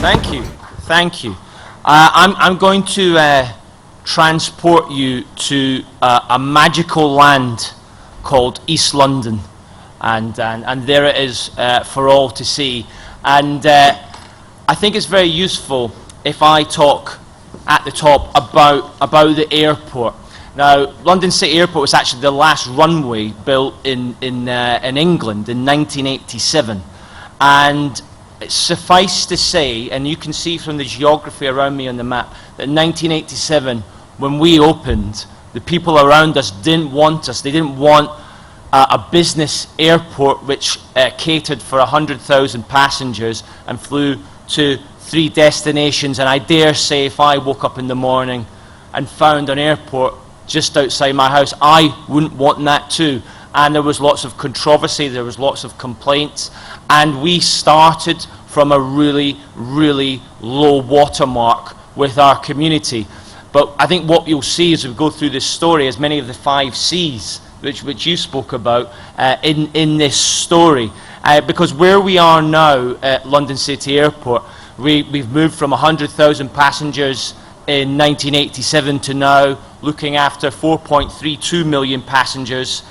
Thank you. Thank you. I'm going to transport you to a magical land called East London, and there it is for all to see. And I think it's very useful if I talk at the top about the airport. Now, London City Airport was actually the last runway built in England in 1987, and suffice to say, and you can see from the geography around me on the map, that in 1987, when we opened, the people around us didn't want us. They didn't want a business airport which catered for 100,000 passengers and flew to 3 destinations. And I dare say, if I woke up in the morning and found an airport just outside my house, I wouldn't want that too. And there was lots of controversy, there was lots of complaints, and we started from a really, really low watermark with our community. But I think what you'll see as we go through this story is many of the 5 C's which you spoke about in this story. Because where we are now at London City Airport, we've moved from 100,000 passengers in 1987 to now looking after 4.32 million passengers.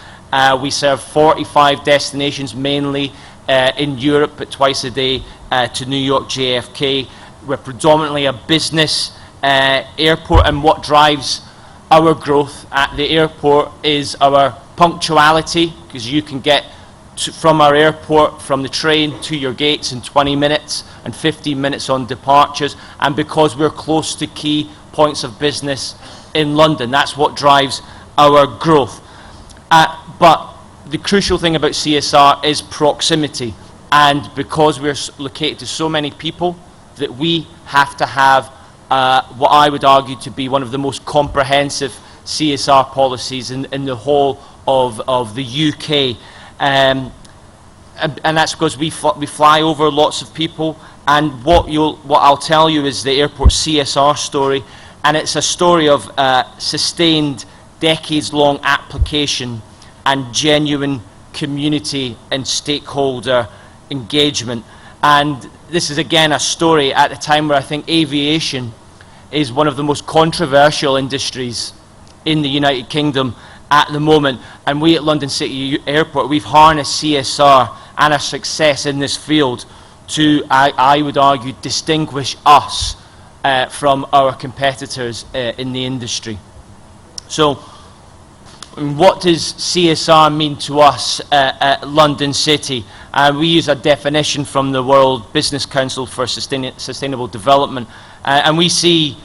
We serve 45 destinations, mainly in Europe, but twice a day to New York JFK. We're predominantly a business airport, and what drives our growth at the airport is our punctuality, because you can get from our airport, from the train to your gates in 20 minutes and 15 minutes on departures, and because we're close to key points of business in London. That's what drives our growth. But the crucial thing about CSR is proximity, and because we're located to so many people, that we have to have what I would argue to be one of the most comprehensive CSR policies in the whole of the UK. And that's because we fly over lots of people, and what I'll tell you is the airport CSR story, and it's a story of sustained, decades-long application and genuine community and stakeholder engagement. And this is again a story at a time where I think aviation is one of the most controversial industries in the United Kingdom at the moment. And we at London City Airport, we've harnessed CSR and our success in this field to, I would argue, distinguish us from our competitors in the industry. So, what does CSR mean to us at London City? We use a definition from the World Business Council for Sustainable Development, and we see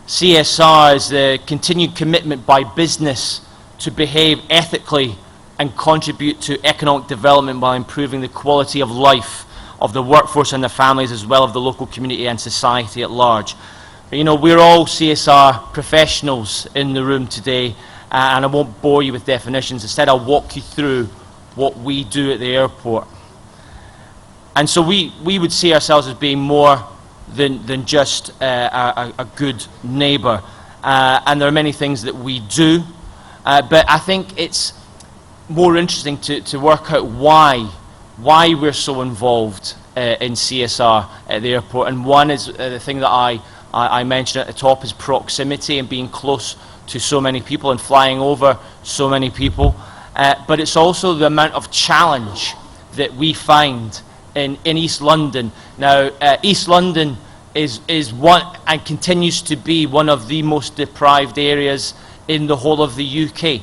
CSR as the continued commitment by business to behave ethically and contribute to economic development by improving the quality of life of the workforce and their families, as well as the local community and society at large. You know, we're all CSR professionals in the room today, and I won't bore you with definitions. Instead, I'll walk you through what we do at the airport. And so we would see ourselves as being more than just a good neighbour. And there are many things that we do, but I think it's more interesting to work out why we're so involved in CSR at the airport. And one is the thing that I mentioned at the top is proximity and being close to so many people and flying over so many people. But it's also the amount of challenge that we find in East London. Now, East London is one and continues to be one of the most deprived areas in the whole of the UK.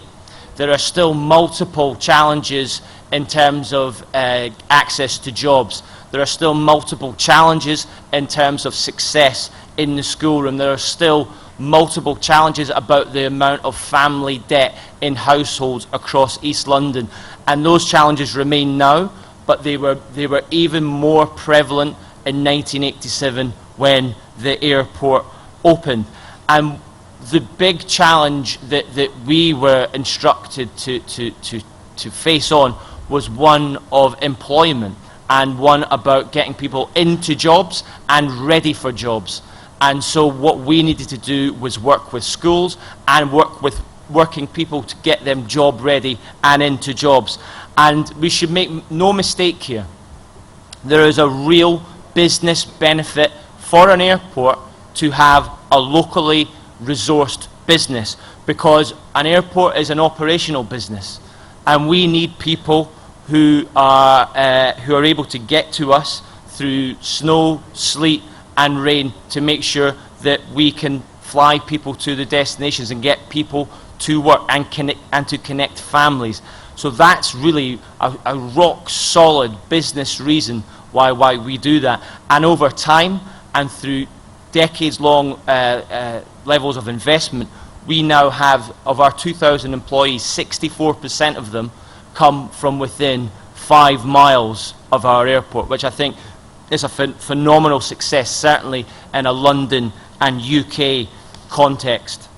There are still multiple challenges in terms of access to jobs. There are still multiple challenges in terms of success in the schoolroom. There are still multiple challenges about the amount of family debt in households across East London. And those challenges remain now, but they were even more prevalent in 1987 when the airport opened. And the big challenge that we were instructed to face on was one of employment, and one about getting people into jobs and ready for jobs. And so what we needed to do was work with schools and work with working people to get them job ready and into jobs. And we should make no mistake here. There is a real business benefit for an airport to have a locally resourced business, because an airport is an operational business, and we need people who are able to get to us through snow, sleet and rain to make sure that we can fly people to the destinations and get people to work and to connect families. So that's really a rock solid business reason why we do that. And over time and through decades long levels of investment, we now have, of our 2,000 employees, 64% of them come from within 5 miles of our airport, which I think is a phenomenal success, certainly in a London and UK context.